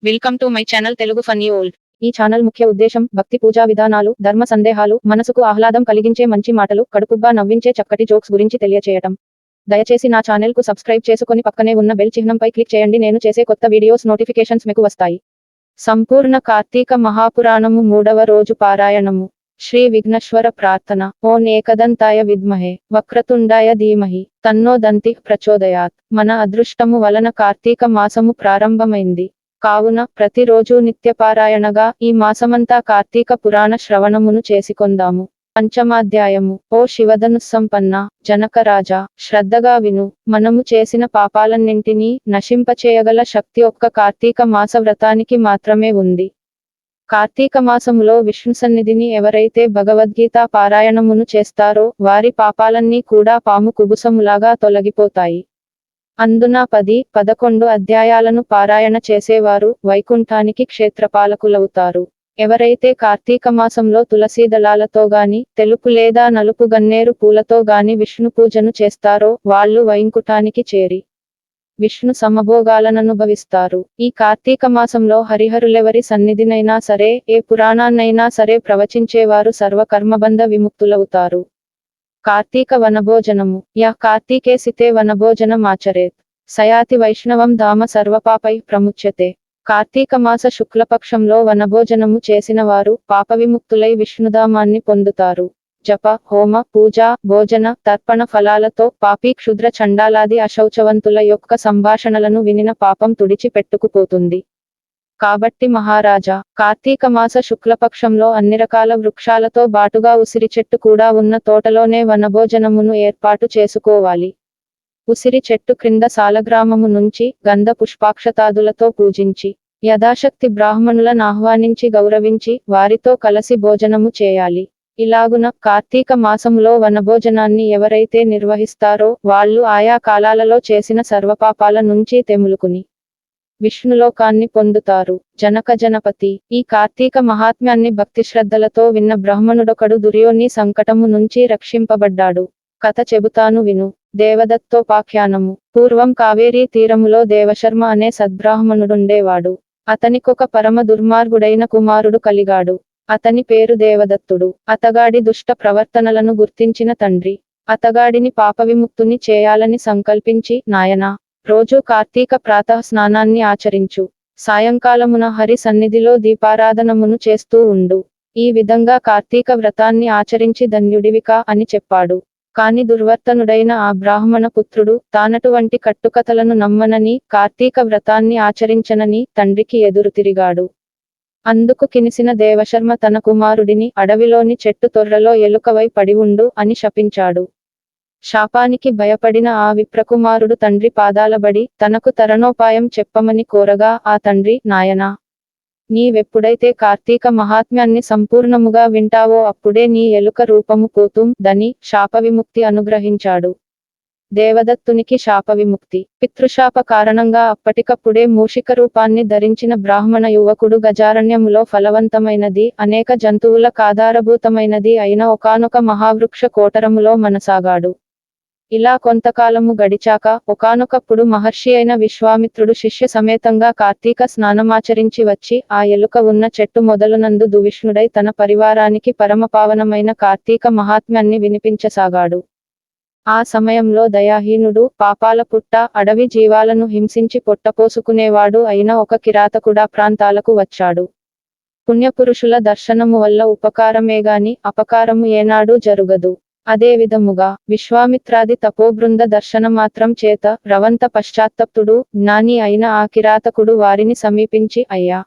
Welcome to my channel Telugu funny old. ఈ channel ముఖ్య ఉద్దేశం భక్తి పూజా విధానాలు, ధర్మ సందేహాలు, మనసుకు ఆహ్లాదం కలిగించే మంచి మాటలు, కడుపుబ్బా నవ్వించే చక్కటి జోక్స్ గురించి తెలియచేయటం. దయచేసి నా ఛానల్ కు సబ్స్క్రైబ్ చేసుకొని పక్కనే ఉన్న బెల్ చిహ్నంపై క్లిక్ చేయండి. నేను చేసే కొత్త వీడియోస్ నోటిఫికేషన్స్ మీకు వస్తాయి. సంపూర్ణ కార్తీక మహాపురాణము 3వ రోజు పారాయణము. శ్రీ విఘ్నేశ్వర ప్రార్థన. ఓం ఏకదంతాయ విద్మహే వక్రతుండాయ ధీమహి తన్నో దంతి ప్రచోదయాత్. మన అదృష్టము వలన కార్తీక మాసము ప్రారంభమైంది. కావున ప్రతిరోజు నిత్యపారాయణగా ఈ మాసమంతా కార్తీక పురాణ శ్రవణమును చేసుకొందాము. పంచమాధ్యాయము. ఓ శివధనుస్సంపన్న జనకరాజా, శ్రద్ధగా విను. మనము చేసిన పాపాలన్నింటినీ నశింపచేయగల శక్తి ఒక్క కార్తీక మాస వ్రతానికి మాత్రమే ఉంది. కార్తీక మాసములో విష్ణు సన్నిధిని ఎవరైతే భగవద్గీత పారాయణమును చేస్తారో వారి పాపాలన్నీ కూడా పాము కుబుసములాగా తొలగిపోతాయి. అందున 10-11 అధ్యాయాలను పారాయణ చేసేవారు వైకుంఠానికి క్షేత్రపాలకులవుతారు. ఎవరైతే కార్తీక మాసంలో తులసీ దళాలతో గాని, తెలుపు లేదా నలుపు గన్నేరు పూలతో గాని విష్ణు పూజను చేస్తారో వాళ్ళు వైకుంఠానికి చేరి విష్ణు సమభోగాలననుభవిస్తారు. ఈ కార్తీక మాసంలో హరిహరులెవరి సన్నిధినైనా సరే, ఏ పురాణాన్నైనా సరే ప్రవచించేవారు సర్వ కర్మబంధ విముక్తులవుతారు. కార్తీక వనభోజనము. యః కార్తీకేసితే వనభోజనమాచరేత్ సయాతి వైష్ణవం ధామ సర్వపాపై ప్రముచ్యతే. కార్తీక మాస శుక్లపక్షంలో వనభోజనము చేసిన వారు పాపవిముక్తులై విష్ణుధామాన్ని పొందుతారు. జప, హోమ, పూజ, భోజన, తర్పణ ఫలాలతో పాపి క్షుద్ర చండాలాది అశౌచవంతుల యొక్క సంభాషణలను వినిన పాపం తుడిచి పెట్టుకుపోతుంది. కాబట్టి మహారాజా, కార్తీక మాస శుక్లపక్షంలో అన్ని రకాల వృక్షాలతో బాటుగా ఉసిరి చెట్టు కూడా ఉన్న తోటలోనే వనభోజనమును ఏర్పాటు చేసుకోవాలి. ఉసిరి చెట్టు క్రింద సాలగ్రామము నుంచి గంధ పుష్పాక్షతాదులతో పూజించి, యథాశక్తి బ్రాహ్మణులను ఆహ్వానించి గౌరవించి వారితో కలసి భోజనము చేయాలి. ఇలాగున కార్తీక మాసములో వనభోజనాన్ని ఎవరైతే నిర్వహిస్తారో వాళ్ళు ఆయా కాలాలలో చేసిన సర్వపాపాల నుంచి తెములుకుని విష్ణులోకాన్ని పొందుతారు. జనక జనపతి. ఈ కార్తీక మహాత్మ్యాన్ని భక్తిశ్రద్ధలతో విన్న బ్రాహ్మణుడొకడు దుర్యోని సంకటము నుంచి రక్షింపబడ్డాడు. కథ చెబుతాను విను. దేవదత్తోపాఖ్యానము. పూర్వం కావేరీ తీరములో దేవశర్మ అనే సద్బ్రాహ్మణుడుండేవాడు. అతనికొక పరమ దుర్మార్గుడైన కుమారుడు కలిగాడు. అతని పేరు దేవదత్తుడు. అతగాడి దుష్ట ప్రవర్తనలను గుర్తించిన తండ్రి అతగాడిని పాపవిముక్తుని చేయాలని సంకల్పించి, నాయనా, రోజూ కార్తీక ప్రాతః స్నానాన్ని ఆచరించు. సాయంకాలమున హరి సన్నిధిలో దీపారాధనమును చేస్తూ ఉండు. ఈ విధంగా కార్తీక వ్రతాన్ని ఆచరించి ధన్యుడివికా అని చెప్పాడు. కాని దుర్వర్తనుడైన ఆ బ్రాహ్మణ పుత్రుడు తానటువంటి కట్టుకథలను నమ్మనని, కార్తీక వ్రతాన్ని ఆచరించనని తండ్రికి ఎదురు తిరిగాడు. అందుకు కినిసిన దేవశర్మ తన కుమారుడిని అడవిలోని చెట్టు తొర్రలో ఎలుకవై పడి ఉండు అని శపించాడు. శాపానికి భయపడిన ఆ విప్రకుమారుడు తండ్రి పాదాలబడి తనకు తరణోపాయం చెప్పమని కోరగా ఆ తండ్రి, నాయనా, నీవెప్పుడైతే కార్తీక మహాత్మ్యాన్ని సంపూర్ణముగా వింటావో అప్పుడే నీ ఎలుక రూపము పోతుందని శాపవిముక్తి అనుగ్రహించాడు. దేవదత్తునికి శాపవిముక్తి. పితృశాప కారణంగా అప్పటికప్పుడే మూషిక రూపాన్ని ధరించిన బ్రాహ్మణ యువకుడు గజారణ్యములో ఫలవంతమైనది, అనేక జంతువుల కాధారభూతమైనది అయిన ఒకానొక మహావృక్ష కోటరములో మనసాగాడు. ఇలా కొంతకాలము గడిచాక ఒకానొకప్పుడు మహర్షి అయిన విశ్వామిత్రుడు శిష్య సమేతంగా కార్తీక స్నానమాచరించి వచ్చి ఆ ఎలుక ఉన్న చెట్టు మొదలునందు దువిష్ణుడై తన పరివారానికి పరమపావనమైన కార్తీక మహాత్మ్యాన్ని వినిపించసాగాడు. ఆ సమయంలో దయాహీనుడు, పాపాల పుట్ట, అడవి జీవాలను హింసించి పొట్టపోసుకునేవాడు అయిన ఒక కిరాతకుడా ప్రాంతాలకు వచ్చాడు. పుణ్యపురుషుల దర్శనము వల్ల ఉపకారమేగాని అపకారము ఏనాడూ జరుగదు. అదే విధముగా విశ్వామిత్రాది తపోబృంద దర్శనమాత్రం చేత రవంత పశ్చాత్తప్తుడు, జ్ఞాని అయిన ఆ కిరాతకుడు వారిని సమీపించి, అయ్యా,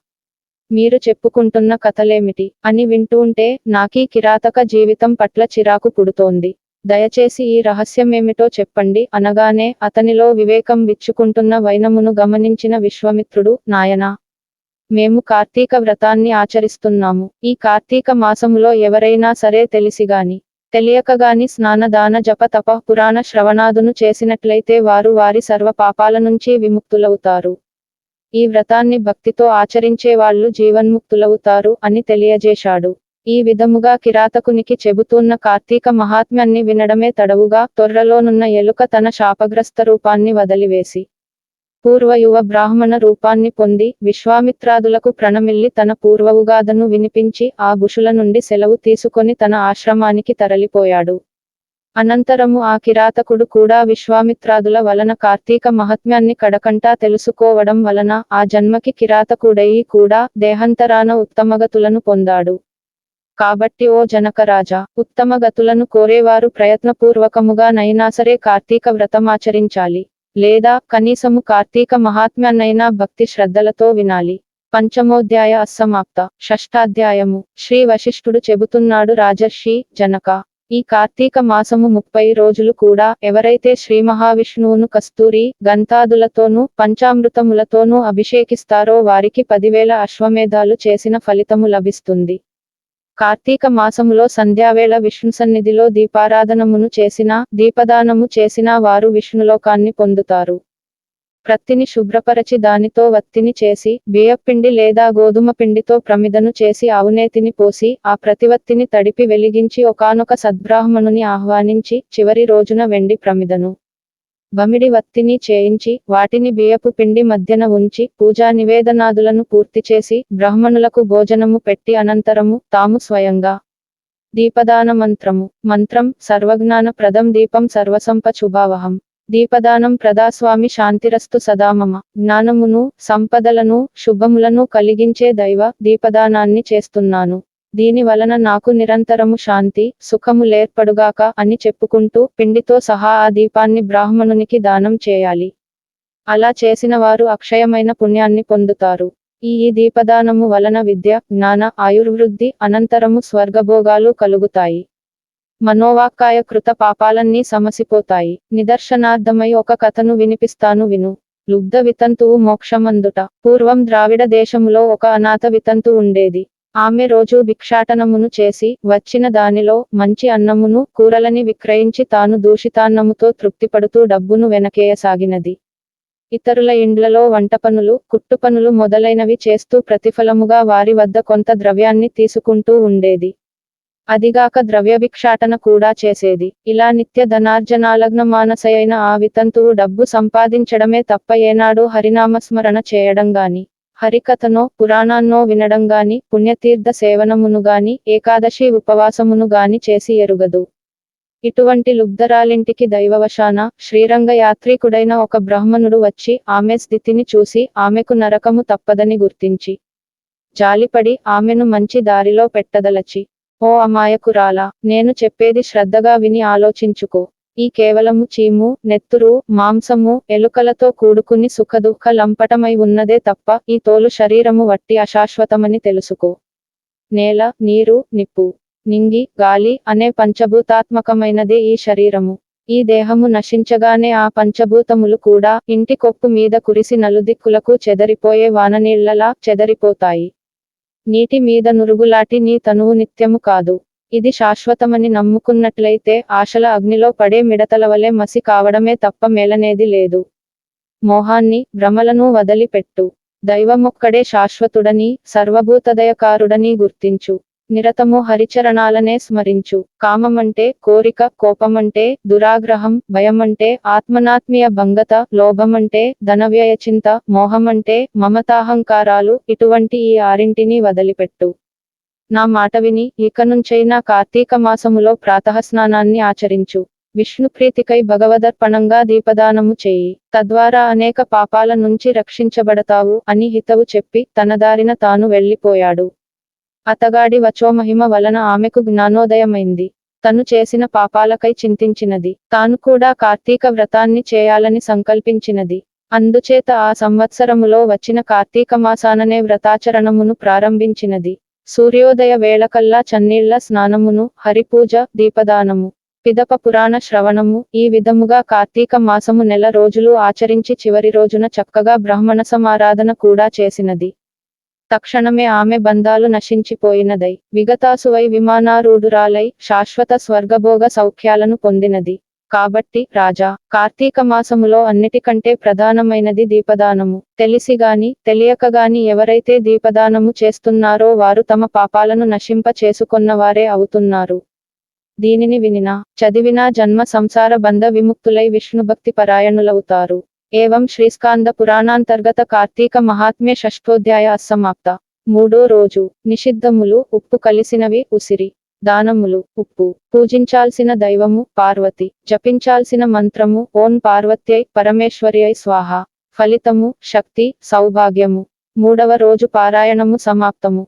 మీరు చెప్పుకుంటున్న కథలేమిటి అని వింటూంటే నాకీ కిరాతక జీవితం పట్ల చిరాకు పుడుతోంది. దయచేసి ఈ రహస్యమేమిటో చెప్పండి అనగానే అతనిలో వివేకం విచ్చుకుంటున్న వైనమును గమనించిన విశ్వామిత్రుడు, నాయనా, మేము కార్తీక వ్రతాన్ని ఆచరిస్తున్నాము. ఈ కార్తీక మాసములో ఎవరైనా సరే తెలిసిగాని తెలియకగాని స్నాన దాన జప తప పురాణ శ్రవణాదును చేసినట్లయితే వారు వారి సర్వ పాపాల నుంచి విముక్తులవుతారు. ఈ వ్రతాన్ని భక్తితో ఆచరించే వాళ్ళు జీవన్ముక్తులవుతారు అని తెలియజేశాడు. ఈ విధముగా కిరాతకునికి చెబుతున్న కార్తీక మహాత్మ్యాన్ని వినడమే తడవుగా తొర్రలోనున్న ఎలుక తన శాపగ్రస్త రూపాన్ని వదిలివేసి పూర్వ యువ బ్రాహ్మణ రూపాన్ని పొంది విశ్వామిత్రాదులకు ప్రణమిల్లి తన పూర్వవుగాథను వినిపించి ఆ ఋషుల నుండి సెలవు తీసుకొని తన ఆశ్రమానికి తరలిపోయాడు. అనంతరము ఆ కిరాతకుడు కూడా విశ్వామిత్రాదుల వలన కార్తీక మహాత్మ్యాన్ని కడకంటా తెలుసుకోవడం వలన ఆ జన్మకి కిరాతకుడయి కూడా దేహాంతరాన ఉత్తమగతులను పొందాడు. కాబట్టి ఓ జనకరాజా, ఉత్తమగతులను కోరేవారు ప్రయత్నపూర్వకముగా నైనాసరే కార్తీక వ్రతమాచరించాలి. లేదా కనీసము కార్తీక మహాత్మ్యాన్నైనా భక్తి శ్రద్ధలతో వినాలి. పంచమోధ్యాయ అస్సమాప్త. షష్ఠాధ్యాయము. శ్రీ వశిష్ఠుడు చెబుతున్నాడు రాజర్షి జనక, ఈ కార్తీక మాసము 30 రోజులు కూడా ఎవరైతే శ్రీ మహావిష్ణువును కస్తూరి గంధాదులతోనూ పంచామృతములతోనూ అభిషేకిస్తారో వారికి 10,000 అశ్వమేధాలు చేసిన ఫలితము లభిస్తుంది. కార్తీక మాసములో సంధ్యావేళ విష్ణుసన్నిధిలో దీపారాధనమును చేసినా దీపదానము చేసినా వారు విష్ణులోకాన్ని పొందుతారు. ప్రత్తిని శుభ్రపరచి దానితో వత్తిని చేసి బియ్యపిండి లేదా గోధుమ పిండితో ప్రమిదను చేసి ఆవునేతిని పోసి ఆ ప్రతివత్తిని తడిపి వెలిగించి ఒకానొక సద్బ్రాహ్మణుని ఆహ్వానించి చివరి రోజున వెండి ప్రమిదను బమిడి వత్తిని చేయించి వాటిని బియ్యపు పిండి మధ్యన ఉంచి పూజా నివేదనాదులను పూర్తి చేసి బ్రాహ్మణులకు భోజనము పెట్టి అనంతరము తాము స్వయంగా దీపదాన మంత్రం సర్వజ్ఞాన ప్రదం దీపం సర్వసంప శుభావహం. దీపదానం ప్రదాస్వామి శాంతిరస్తు సదామమ. జ్ఞానమును సంపదలను శుభములను కలిగించే దైవ దీపదానాన్ని చేస్తున్నాను. దీని వలన నాకు నిరంతరము శాంతి సుఖములేర్పడుగాక అని చెప్పుకుంటూ పిండితో సహా ఆ దీపాన్ని బ్రాహ్మణునికి దానం చేయాలి. అలా చేసిన వారు అక్షయమైన పుణ్యాన్ని పొందుతారు. ఈ దీపదానము వలన విద్య జ్ఞాన ఆయుర్వృద్ధి అనంతరము స్వర్గభోగాలు కలుగుతాయి. మనోవాక్కాయ కృత పాపాలన్నీ సమసిపోతాయి. నిదర్శనార్థమై ఒక కథను వినిపిస్తాను విను. లుబ్ధ వితంతువు మోక్షమందుట. పూర్వం ద్రావిడ దేశములో ఒక అనాథ వితంతు ఉండేది. ఆమె రోజూ భిక్షాటనమును చేసి వచ్చిన దానిలో మంచి అన్నమును కూరలని విక్రయించి తాను దూషితాన్నముతో తృప్తిపడుతూ డబ్బును వెనకేయసాగినది. ఇతరుల ఇండ్లలో వంటపనులు కుట్టుపనులు మొదలైనవి చేస్తూ ప్రతిఫలముగా వారి వద్ద కొంత ద్రవ్యాన్ని తీసుకుంటూ ఉండేది. అదిగాక ద్రవ్యభిక్షాటన కూడా చేసేది. ఇలా నిత్య ధనార్జనాలగ్న మానసయైన ఆ వితంతువు డబ్బు సంపాదించడమే తప్ప ఏనాడూ హరినామస్మరణ చేయడంగాని హరికథనో పురాణాన్నో వినడంగాని పుణ్యతీర్థ సేవనమునుగాని ఏకాదశి ఉపవాసమును గాని చేసి ఎరుగదు. ఇటువంటి లుబ్ధరాలింటికి దైవవశాన శ్రీరంగ యాత్రికుడైన ఒక బ్రాహ్మణుడు వచ్చి ఆమె స్థితిని చూసి ఆమెకు నరకము తప్పదని గుర్తించి జాలిపడి ఆమెను మంచి దారిలో పెట్టదలచి, ఓ అమాయకురాలా, నేను చెప్పేది శ్రద్ధగా విని ఆలోచించుకో. ఈ కేవలము చీము నెత్తురు మాంసము ఎలుకలతో కూడుకుని సుఖదుఃఖ లంపటమై ఉన్నదే తప్ప ఈ తోలు శరీరము వట్టి అశాశ్వతమని తెలుసుకో. నేల నీరు నిప్పు నింగి గాలి అనే పంచభూతాత్మకమైనదే ఈ శరీరము. ఈ దేహము నశించగానే ఆ పంచభూతములు కూడా ఇంటి కొప్పు మీద కురిసి నలుదిక్కులకు చెదరిపోయే వాననీళ్లలా చెదరిపోతాయి. నీటి మీద నురుగులాటి నీ తనువు నిత్యము కాదు. ఇది శాశ్వతమని నమ్ముకున్నట్లయితే ఆశల అగ్నిలో పడే మిడతలవలే మసి కావడమే తప్ప మేలనేది లేదు. మోహాన్ని భ్రమలను వదిలిపెట్టు. దైవమొక్కడే శాశ్వతుడని సర్వభూతదయకారుడని గుర్తించు. నిరతము హరిచరణాలనే స్మరించు. కామమంటే కోరిక, కోపమంటే దురాగ్రహం, భయమంటే ఆత్మనాత్మీయ భంగత, లోభమంటే ధనవ్యయచింత, మోహమంటే మమతాహంకారాలు, ఇటువంటి ఈ ఆరింటిని వదిలిపెట్టు. నా మాట విని ఇకనుంచైనా కార్తీక మాసములో ప్రాతఃస్నానాన్ని ఆచరించు. విష్ణుప్రీతికై భగవదర్పణంగా దీపదానము చేయి. తద్వారా అనేక పాపాల నుంచి రక్షించబడతావు అని హితవు చెప్పి తన దారిన తాను వెళ్ళిపోయాడు. అతగాడి వచోమహిమ వలన ఆమెకు జ్ఞానోదయమైంది. తను చేసిన పాపాలకై చింతించినది. తాను కూడా కార్తీక వ్రతాన్ని చేయాలని సంకల్పించినది. అందుచేత ఆ సంవత్సరములో వచ్చిన కార్తీక మాసాననే వ్రతాచరణమును ప్రారంభించినది. సూర్యోదయ వేళకల్లా చన్నీళ్ల స్నానమును, హరిపూజ, దీపదానము, పిదప పురాణ శ్రవణము, ఈ విధముగా కార్తీక మాసము నెల రోజులు ఆచరించి చివరి రోజున చక్కగా బ్రాహ్మణ సమారాధన కూడా చేసినది. తక్షణమే ఆమె బంధాలు నశించిపోయినదై విగతాసువై విమానారూఢురాలై శాశ్వత స్వర్గభోగ సౌఖ్యాలను పొందినది. కాబట్టి రాజా, కార్తీక మాసములో అన్నిటికంటే ప్రధానమైనది దీపదానము. తెలిసిగాని తెలియకగాని ఎవరైతే దీపదానము చేస్తున్నారో వారు తమ పాపాలను నశింప చేసుకొన్నవారే అవుతున్నారు. దీనిని వినినా చదివినా జన్మ సంసార బంధ విముక్తులై విష్ణుభక్తి పరాయణులవుతారు. ఏవం శ్రీస్కాంద పురాణాంతర్గత కార్తీక మహాత్మ్య షష్ఠోధ్యాయ అసమాప్త. మూడో రోజు నిషిద్ధములు ఉప్పు కలిసినవి ఉసిరి. దానములు ఉప్పు. పూజించాల్సిన దైవము పార్వతి. జపించాల్సిన మంత్రము ఓం పార్వత్యై పరమేశ్వర్యై స్వాహ. ఫలితము శక్తి సౌభాగ్యము. మూడవ రోజు పారాయణము సమాప్తము.